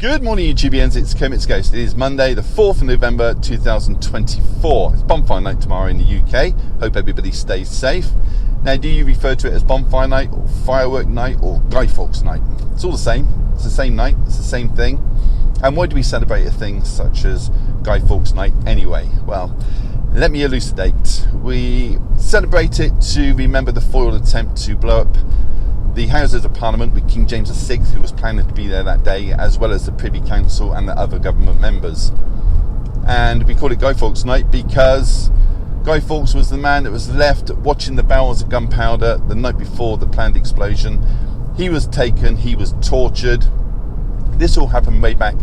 Good morning, YouTubers. It's Kermit's Ghost. It is Monday, the 4th of November 2024. It's Bonfire Night tomorrow in the UK. Hope everybody stays safe. Now, do you refer to it as Bonfire Night or Firework Night or Guy Fawkes Night? It's all the same. It's the same night. It's the same thing. And why do we celebrate a thing such as Guy Fawkes Night anyway? Well, let me elucidate. We celebrate it to remember the foiled attempt to blow up the Houses of Parliament with King James VI, who was planning to be there that day, as well as the Privy Council and the other government members. And we call it Guy Fawkes Night because Guy Fawkes was the man that was left watching the barrels of gunpowder the night before the planned explosion. He was taken, he was tortured. This all happened way back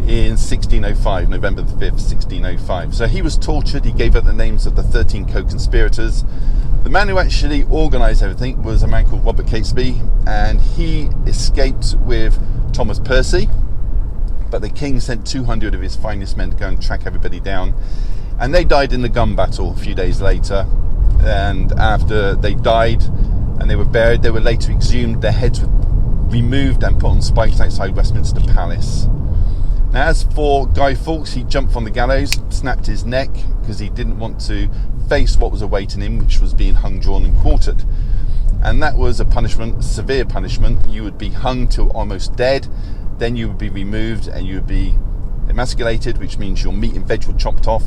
in 1605, November the 5th, 1605. So he was tortured. He gave up the names of the 13 co-conspirators. The man who actually organised everything was a man called Robert Catesby, and he escaped with Thomas Percy, but the king sent 200 of his finest men to go and track everybody down, and they died in the gun battle a few days later. And after they died and they were buried, they were later exhumed. Their heads were removed and put on spikes outside Westminster Palace. Now, as for Guy Fawkes, he jumped from the gallows, snapped his neck because he didn't want to face what was awaiting him, which was being hung, drawn and quartered. And that was a punishment, severe punishment. You would be hung till almost dead, then you would be removed and you would be emasculated, which means your meat and veg were chopped off.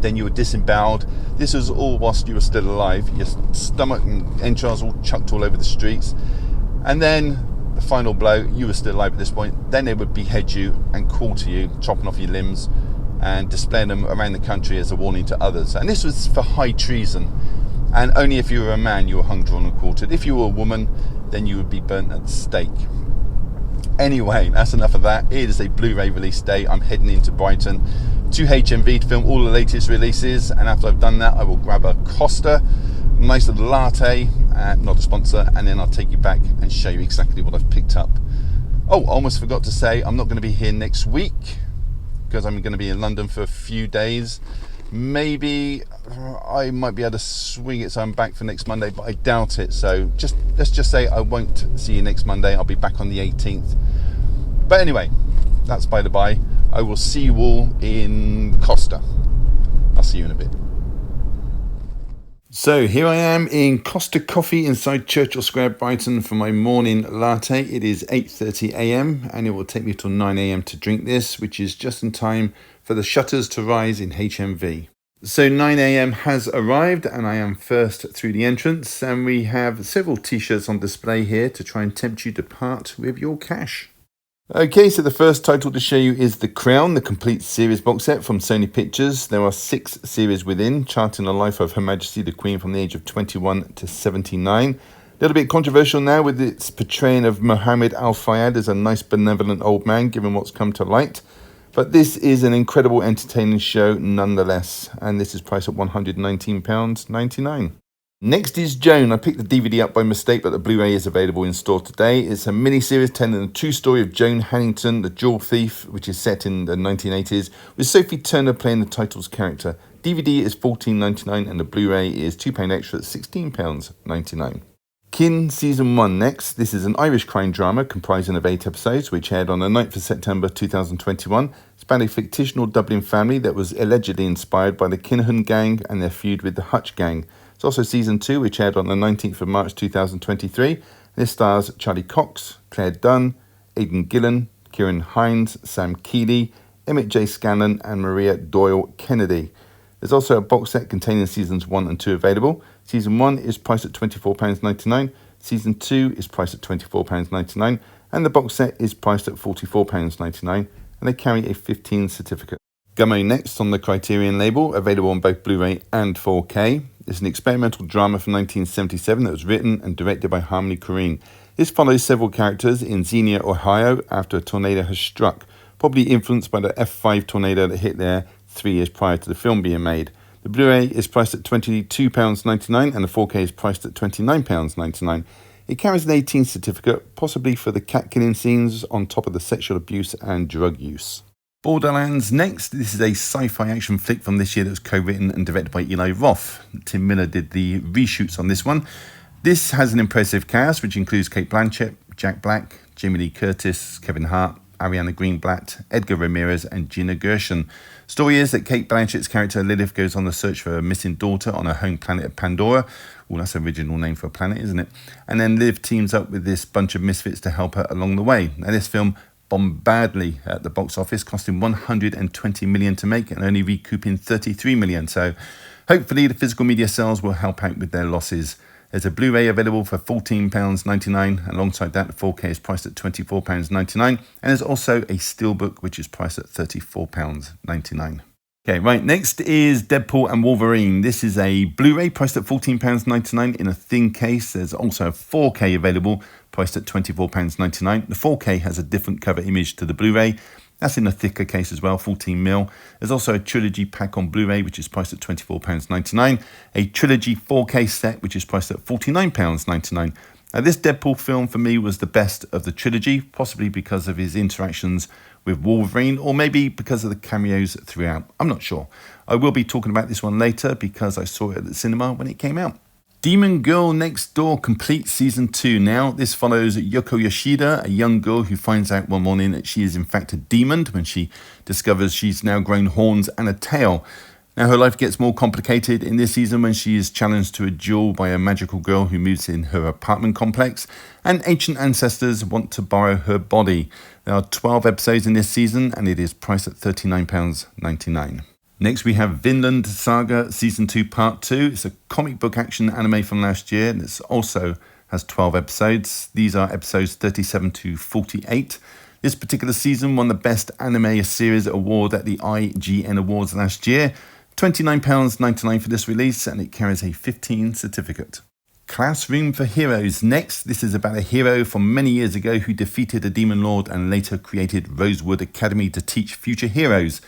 Then you were disemboweled. This was all whilst you were still alive. Your stomach and entrails all chucked all over the streets. And then the final blow, you were still alive at this point. Then they would behead you and quarter you, chopping off your limbs and displaying them around the country as a warning to others. And this was for high treason. And only if you were a man, you were hung, drawn and quartered. If you were a woman, then you would be burnt at the stake. Anyway, that's enough of that. It is a Blu-ray release day. I'm heading into Brighton to HMV to film all the latest releases. And after I've done that, I will grab a Costa, nice little latte, not a sponsor, and then I'll take you back and show you exactly what I've picked up. Oh, I almost forgot to say, I'm not going to be here next week because I'm going to be in London for a few days. Maybe I might be able to swing it so I'm back for next Monday, but I doubt it. So let's just say I won't see you next Monday. I'll be back on the 18th. But anyway, that's by the by. I will see you all in Costa. I'll see you in a bit. So here I am in Costa Coffee inside Churchill Square, Brighton, for my morning latte. It is 8:30 a.m. and it will take me till 9 a.m. to drink this, which is just in time for the shutters to rise in HMV. So 9 a.m. has arrived and I am first through the entrance, and we have several t-shirts on display here to try and tempt you to part with your cash. Okay, so the first title to show you is The Crown, the complete series box set from Sony Pictures. There are 6 series within, charting the life of Her Majesty the Queen from the age of 21 to 79. A little bit controversial now with its portraying of Mohammed Al Fayed as a nice benevolent old man, given what's come to light. But this is an incredible entertaining show nonetheless, and this is priced at £119.99. Next is Joan. I picked the DVD up by mistake, but the Blu-ray is available in store today. It's a mini-series telling the true story of Joan Hannington, the jewel thief, which is set in the 1980s, with Sophie Turner playing the title's character. DVD is $14.99 and the Blu-ray is £2 extra at £16.99. Kin Season 1 next. This is an Irish crime drama comprising of 8 episodes, which aired on the 9th of September 2021. It's about a fictional Dublin family that was allegedly inspired by the Kinahan gang and their feud with the Hutch gang. It's also Season 2, which aired on the 19th of March 2023. This stars Charlie Cox, Claire Dunn, Aidan Gillen, Kieran Hines, Sam Keeley, Emmett J. Scanlon and Maria Doyle Kennedy. There's also a box set containing Seasons 1 and 2 available. Season 1 is priced at £24.99, Season 2 is priced at £24.99, and the box set is priced at £44.99, and they carry a 15 certificate. Gummo next on the Criterion label, available on both Blu-ray and 4K. It's an experimental drama from 1977 that was written and directed by Harmony Korine. This follows several characters in Xenia, Ohio, after a tornado has struck, probably influenced by the F5 tornado that hit there 3 years prior to the film being made. The Blu-ray is priced at £22.99 and the 4K is priced at £29.99. It carries an 18 certificate, possibly for the cat killing scenes on top of the sexual abuse and drug use. Borderlands next. This is a sci-fi action flick from this year that was co-written and directed by Eli Roth. Tim Miller did the reshoots on this one. This has an impressive cast, which includes Cate Blanchett, Jack Black, Jamie Lee Curtis, Kevin Hart, Ariana Greenblatt, Edgar Ramirez, and Gina Gershon. Story is that Cate Blanchett's character Lilith goes on the search for a missing daughter on her home planet of Pandora. Well, that's an original name for a planet, isn't it? And then Liv teams up with this bunch of misfits to help her along the way. Now, this film bombed badly at the box office, costing $120 million to make and only recouping $33 million. So hopefully the physical media sales will help out with their losses. There's a Blu-ray available for £14.99. Alongside that, the 4K is priced at £24.99. And there's also a steelbook, which is priced at £34.99. Okay, right, next is Deadpool and Wolverine. This is a Blu-ray priced at £14.99 in a thin case. There's also a 4K available, priced at £24.99. The 4K has a different cover image to the Blu-ray. That's in a thicker case as well, 14mm. There's also a trilogy pack on Blu-ray, which is priced at £24.99. A trilogy 4K set, which is priced at £49.99. Now, this Deadpool film for me was the best of the trilogy, possibly because of his interactions with Wolverine, or maybe because of the cameos throughout. I'm not sure. I will be talking about this one later because I saw it at the cinema when it came out. Demon Girl Next Door Complete Season 2 now. This follows Yoko Yoshida, a young girl who finds out one morning that she is in fact a demon when she discovers she's now grown horns and a tail. Now, her life gets more complicated in this season when she is challenged to a duel by a magical girl who moves in her apartment complex, and ancient ancestors want to borrow her body. There are 12 episodes in this season and it is priced at £39.99. Next, we have Vinland Saga Season 2 Part 2. It's a comic book action anime from last year. This also has 12 episodes. These are episodes 37 to 48. This particular season won the Best Anime Series award at the IGN Awards last year. £29.99 for this release, and it carries a 15 certificate. Classroom for Heroes. Next, this is about a hero from many years ago who defeated a demon lord and later created Rosewood Academy to teach future heroes.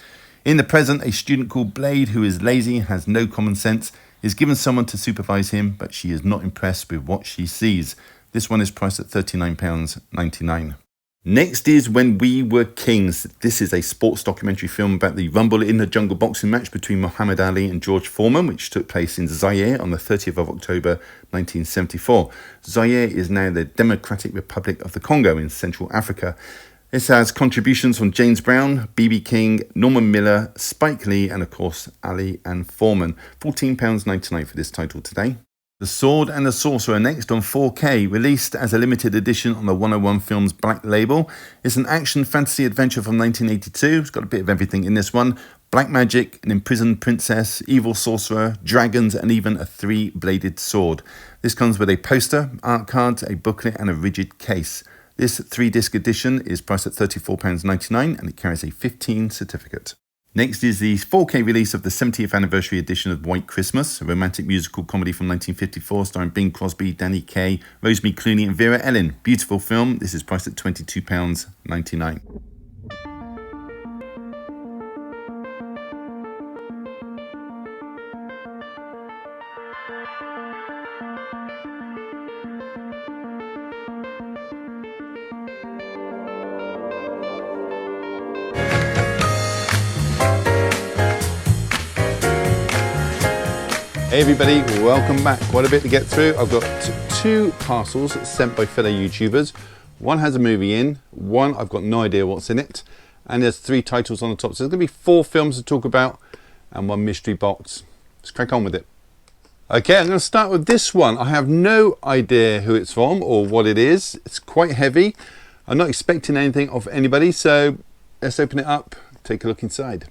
In the present, a student called Blade, who is lazy and has no common sense, is given someone to supervise him, but she is not impressed with what she sees. This one is priced at £39.99. Next is When We Were Kings. This is a sports documentary film about the Rumble in the Jungle boxing match between Muhammad Ali and George Foreman, which took place in Zaire on the 30th of October 1974. Zaire is now the Democratic Republic of the Congo in Central Africa. This has contributions from James Brown, B.B. King, Norman Miller, Spike Lee, and of course Ali and Foreman. £14.99 for this title today. The Sword and the Sorcerer next on 4K, released as a limited edition on the 101 Films Black Label. It's an action fantasy adventure from 1982. It's got a bit of everything in this one. Black magic, an imprisoned princess, evil sorcerer, dragons, and even a three-bladed sword. This comes with a poster, art cards, a booklet, and a rigid case. This 3-disc edition is priced at £34.99 and it carries a 15 certificate. Next is the 4K release of the 70th anniversary edition of White Christmas, a romantic musical comedy from 1954 starring Bing Crosby, Danny Kaye, Rosemary Clooney and Vera Ellen. Beautiful film. This is priced at £22.99. Hey everybody, welcome back. Quite a bit to get through. I've got two parcels sent by fellow YouTubers. One has a movie in, one I've got no idea what's in it, and there's 3 titles on the top. So there's going to be 4 films to talk about and 1 mystery box. Let's crack on with it. Okay, I'm going to start with this one. I have no idea who it's from or what it is. It's quite heavy. I'm not expecting anything of anybody, so let's open it up, take a look inside.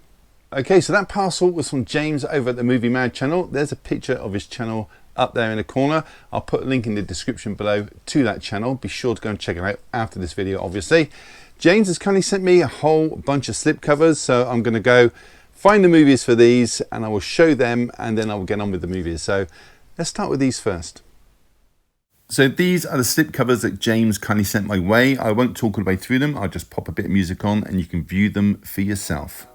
Okay, so that parcel was from James over at the Movie Mad channel. There's a picture of his channel up there in the corner. I'll put a link in the description below to that channel. Be sure to go and check it out after this video, obviously. James has kindly sent me a whole bunch of slipcovers, so I'm going to go find the movies for these and I will show them and then I will get on with the movies. So let's start with these first. So these are the slipcovers that James kindly sent my way. I won't talk all the way through them. I'll just pop a bit of music on and you can view them for yourself.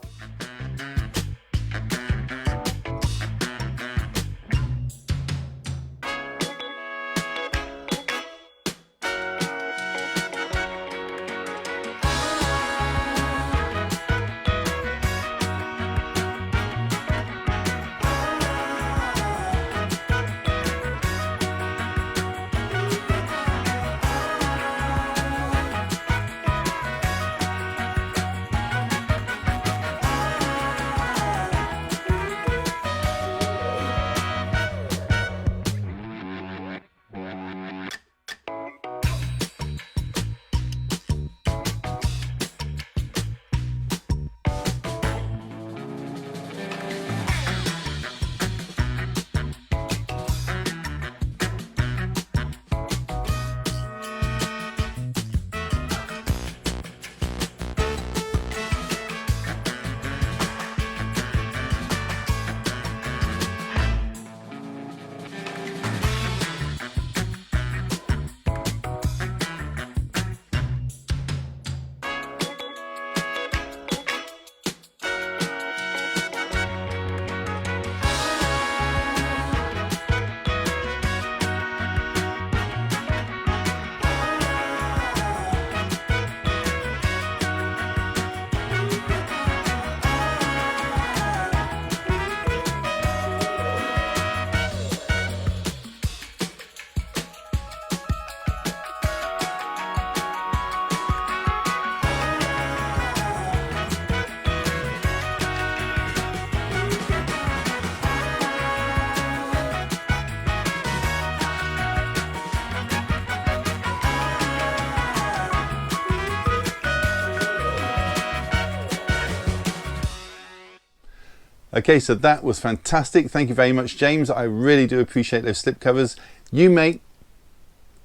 Okay, so that was fantastic. Thank you very much, James. I really do appreciate those slipcovers. You, mate,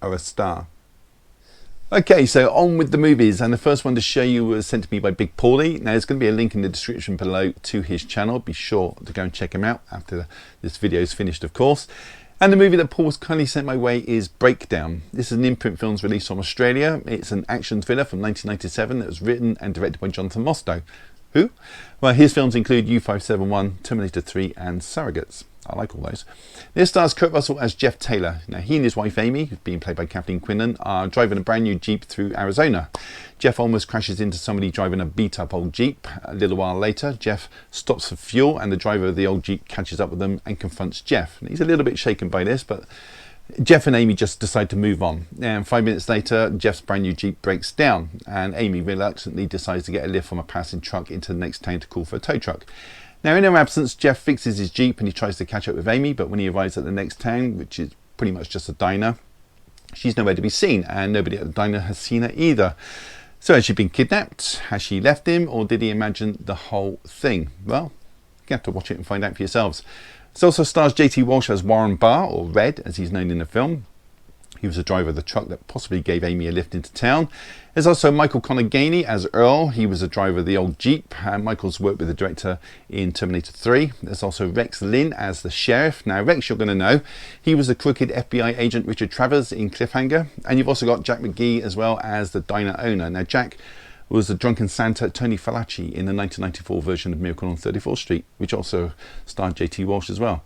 are a star. Okay, so on with the movies, and the first one to show you was sent to me by Big Paulie. Now there's going to be a link in the description below to his channel. Be sure to go and check him out after this video is finished, of course. And the movie that Paul's kindly sent my way is Breakdown. This is an imprint films released from Australia. It's an action thriller from 1997 that was written and directed by Jonathan Mostow. Who? Well, his films include U571, Terminator 3 and Surrogates. I like all those. This stars Kurt Russell as Jeff Taylor. Now, he and his wife Amy, who's being played by Kathleen Quinlan, are driving a brand new Jeep through Arizona. Jeff almost crashes into somebody driving a beat-up old Jeep. A little while later, Jeff stops for fuel and the driver of the old Jeep catches up with them and confronts Jeff. He's a little bit shaken by this, but Jeff and Amy just decide to move on. And 5 minutes later, Jeff's brand new Jeep breaks down and Amy reluctantly decides to get a lift from a passing truck into the next town to call for a tow truck. Now, in her absence, Jeff fixes his Jeep and he tries to catch up with Amy, but when he arrives at the next town, which is pretty much just a diner, she's nowhere to be seen, and nobody at the diner has seen her either. So has she been kidnapped? Has she left him? Or did he imagine the whole thing? Well, you have to watch it and find out for yourselves. It also stars JT Walsh as Warren Barr, or Red, as he's known in the film. He was the driver of the truck that possibly gave Amy a lift into town. There's also Michael Conagany as Earl. He was the driver of the old Jeep. Michael's worked with the director in Terminator 3. There's also Rex Lynn as the sheriff. Now, Rex, you're going to know. He was the crooked FBI agent Richard Travers in Cliffhanger. And you've also got Jack McGee as well as the diner owner. Now, Jack was the drunken Santa Tony Falaci in the 1994 version of Miracle on 34th Street, which also starred JT Walsh as well.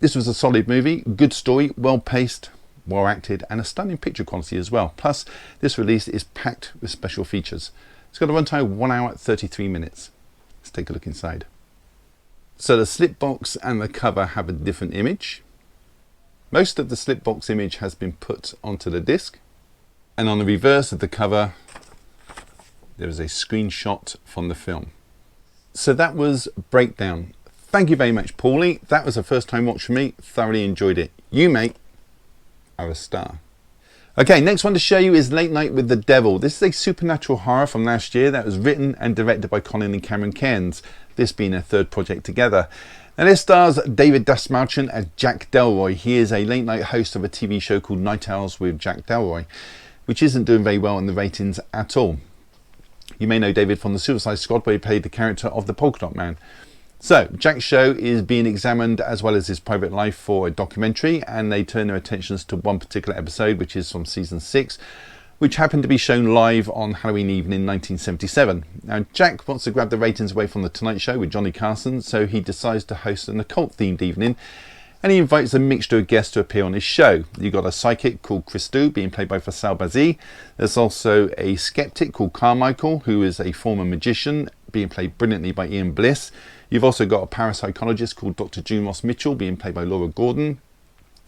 This was a solid movie, good story, well paced, well acted, and a stunning picture quality as well. Plus, this release is packed with special features. It's got a runtime of 1 hour 33 minutes. Let's take a look inside. So the slip box and the cover have a different image. Most of the slip box image has been put onto the disc, and on the reverse of the cover there is a screenshot from the film. So that was Breakdown. Thank you very much, Paulie. That was a first time watch for me. Thoroughly enjoyed it. You, mate, are a star. Okay, next one to show you is Late Night with the Devil. This is a supernatural horror from last year that was written and directed by Colin and Cameron Cairns, this being their third project together. And this stars David Dastmalchian as Jack Delroy. He is a late night host of a TV show called Night Owls with Jack Delroy, which isn't doing very well in the ratings at all. You may know David from the Suicide Squad, where he played the character of the Polka Dot Man. So, Jack's show is being examined as well as his private life for a documentary, and they turn their attentions to one particular episode, which is from season 6, which happened to be shown live on Halloween evening in 1977. Now, Jack wants to grab the ratings away from The Tonight Show with Johnny Carson, so he decides to host an occult-themed evening, and he invites a mixture of guests to appear on his show. You've got a psychic called Christou, being played by Faisal Bazzi. There's also a skeptic called Carmichael, who is a former magician, being played brilliantly by Ian Bliss. You've also got a parapsychologist called Dr. June Ross Mitchell, being played by Laura Gordon.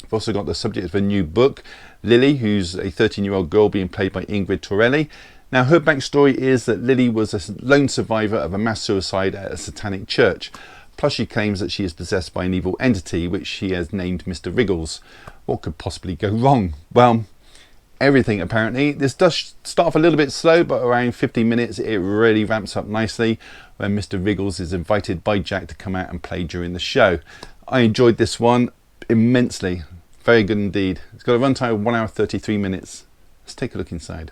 You've also got the subject of a new book, Lily, who's a 13-year-old girl being played by Ingrid Torelli. Now, her backstory is that Lily was a lone survivor of a mass suicide at a satanic church. Plus, she claims that she is possessed by an evil entity, which she has named Mr. Wriggles. What could possibly go wrong? Well, everything apparently. This does start off a little bit slow, but around 15 minutes it really ramps up nicely when Mr. Wriggles is invited by Jack to come out and play during the show. I enjoyed this one immensely. Very good indeed. It's got a runtime of 1 hour 33 minutes. Let's take a look inside.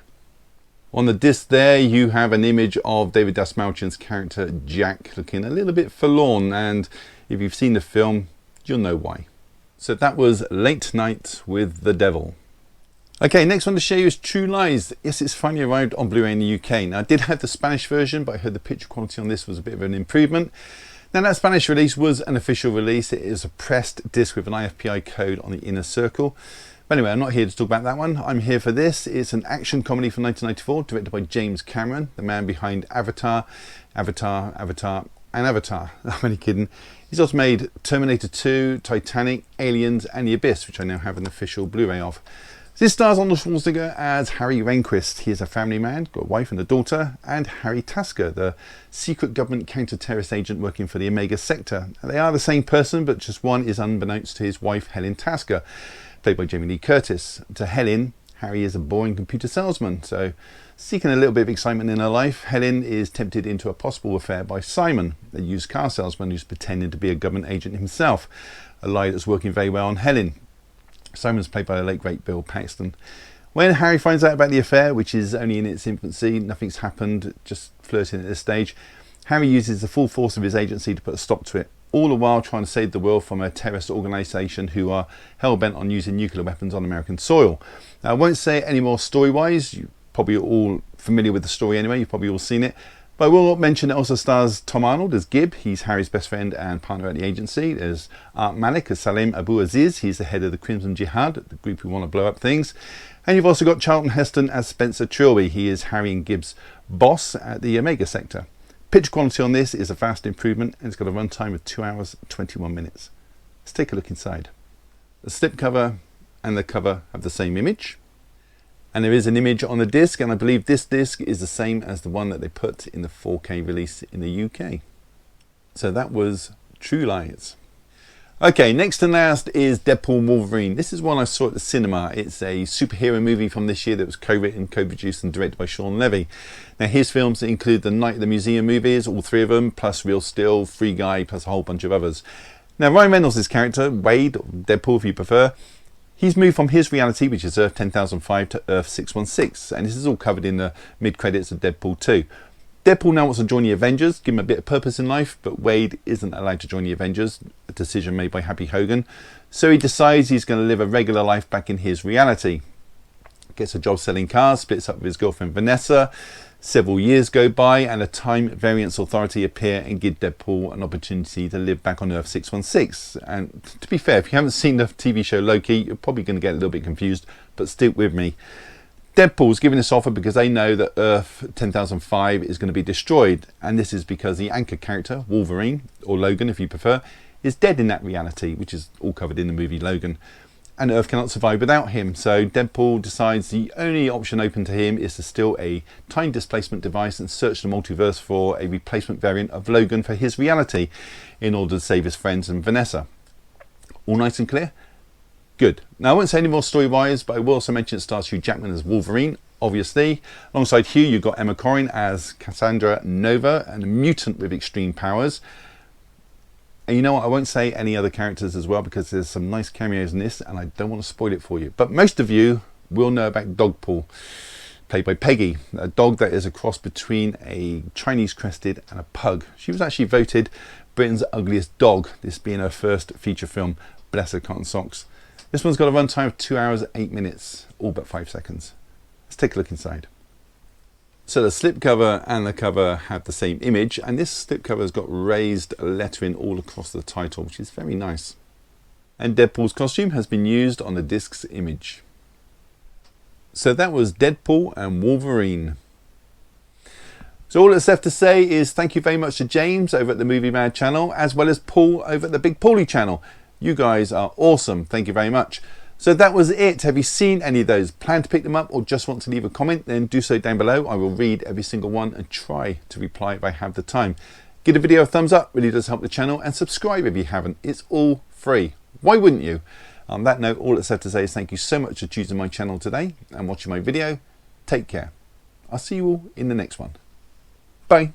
On the disc there you have an image of David Dastmalchian's character Jack looking a little bit forlorn, and if you've seen the film you'll know why. So that was Late Night with the Devil. Okay, next one to show you is True Lies. Yes, it's finally arrived on Blu-ray in the UK. Now, I did have the Spanish version, but I heard the picture quality on this was a bit of an improvement. Now, that Spanish release was an official release. It is a pressed disc with an IFPI code on the inner circle. But anyway, I'm not here to talk about that one. I'm here for this. It's an action comedy from 1994, directed by James Cameron, the man behind Avatar, and Avatar. I'm only kidding. He's also made Terminator 2, Titanic, Aliens, and The Abyss, which I now have an official Blu-ray of. This stars Arnold Schwarzenegger as Harry Rehnquist. He is a family man, got a wife and a daughter, and Harry Tasker, the secret government counter-terrorist agent working for the Omega Sector. They are the same person, but just one is unbeknownst to his wife, Helen Tasker, played by Jamie Lee Curtis. To Helen, Harry is a boring computer salesman, so seeking a little bit of excitement in her life, Helen is tempted into a possible affair by Simon, a used car salesman who's pretending to be a government agent himself, a lie that's working very well on Helen. Simon's played by the late great Bill Paxton. When Harry finds out about the affair, which is only in its infancy, nothing's happened, just flirting at this stage, Harry uses the full force of his agency to put a stop to it, all the while trying to save the world from a terrorist organisation who are hell-bent on using nuclear weapons on American soil. Now, I won't say any more story-wise, you're probably all familiar with the story anyway, you've probably all seen it, but I will mention it also stars Tom Arnold as Gib, he's Harry's best friend and partner at the agency. There's Art Malik as Salim Abu Aziz, he's the head of the Crimson Jihad, the group who want to blow up things. And you've also got Charlton Heston as Spencer Trilby, he is Harry and Gib's boss at the Omega sector. Picture quality on this is a vast improvement and it's got a runtime of 2 hours 21 minutes. Let's take a look inside. The slipcover and the cover have the same image. And there is an image on the disc, and I believe this disc is the same as the one that they put in the 4K release in the UK. So that was True Lies. Okay, next and last is Deadpool & Wolverine. This is one I saw at the cinema. It's a superhero movie from this year that was co-written, co-produced and directed by Sean Levy. Now his films include the Night at the Museum movies, all 3 of them, plus Real Steel, Free Guy, plus a whole bunch of others. Now Ryan Reynolds' character, Wade, or Deadpool if you prefer, he's moved from his reality, which is Earth 10,005, to Earth 616, and this is all covered in the mid-credits of Deadpool 2. Deadpool now wants to join the Avengers, give him a bit of purpose in life, but Wade isn't allowed to join the Avengers, a decision made by Happy Hogan. So he decides he's going to live a regular life back in his reality. Gets a job selling cars, splits up with his girlfriend Vanessa. Several years go by and a Time Variance Authority appear and give Deadpool an opportunity to live back on Earth 616. And to be fair, if you haven't seen the TV show Loki, you're probably going to get a little bit confused, but stick with me. Deadpool's given this offer because they know that Earth 10,005 is going to be destroyed, and this is because the anchor character, Wolverine, or Logan if you prefer, is dead in that reality, which is all covered in the movie Logan, and Earth cannot survive without him. So Deadpool decides the only option open to him is to steal a time displacement device and search the multiverse for a replacement variant of Logan for his reality in order to save his friends and Vanessa. All nice and clear? Good. Now I won't say any more story-wise, but I will also mention it stars Hugh Jackman as Wolverine, obviously. Alongside Hugh, you've got Emma Corrin as Cassandra Nova, and a mutant with extreme powers. And you know what, I won't say any other characters as well because there's some nice cameos in this and I don't want to spoil it for you. But most of you will know about Dogpool, played by Peggy, a dog that is a cross between a Chinese crested and a pug. She was actually voted Britain's ugliest dog, this being her first feature film. Bless her cotton socks. This one's got a runtime of 2 hours 8 minutes, all but 5 seconds. Let's take a look inside. So the slipcover and the cover have the same image, and this slipcover has got raised lettering all across the title, which is very nice. And Deadpool's costume has been used on the disc's image. So that was Deadpool and Wolverine. So all that's left to say is thank you very much to James over at the Movie Mad channel, as well as Paul over at the Big Paulie channel. You guys are awesome. Thank you very much. So that was it. Have you seen any of those? Plan to pick them up or just want to leave a comment? Then do so down below. I will read every single one and try to reply if I have the time. Give the video a thumbs up. Really does help the channel. And subscribe if you haven't. It's all free. Why wouldn't you? On that note, all that's left to say is thank you so much for choosing my channel today and watching my video. Take care. I'll see you all in the next one. Bye.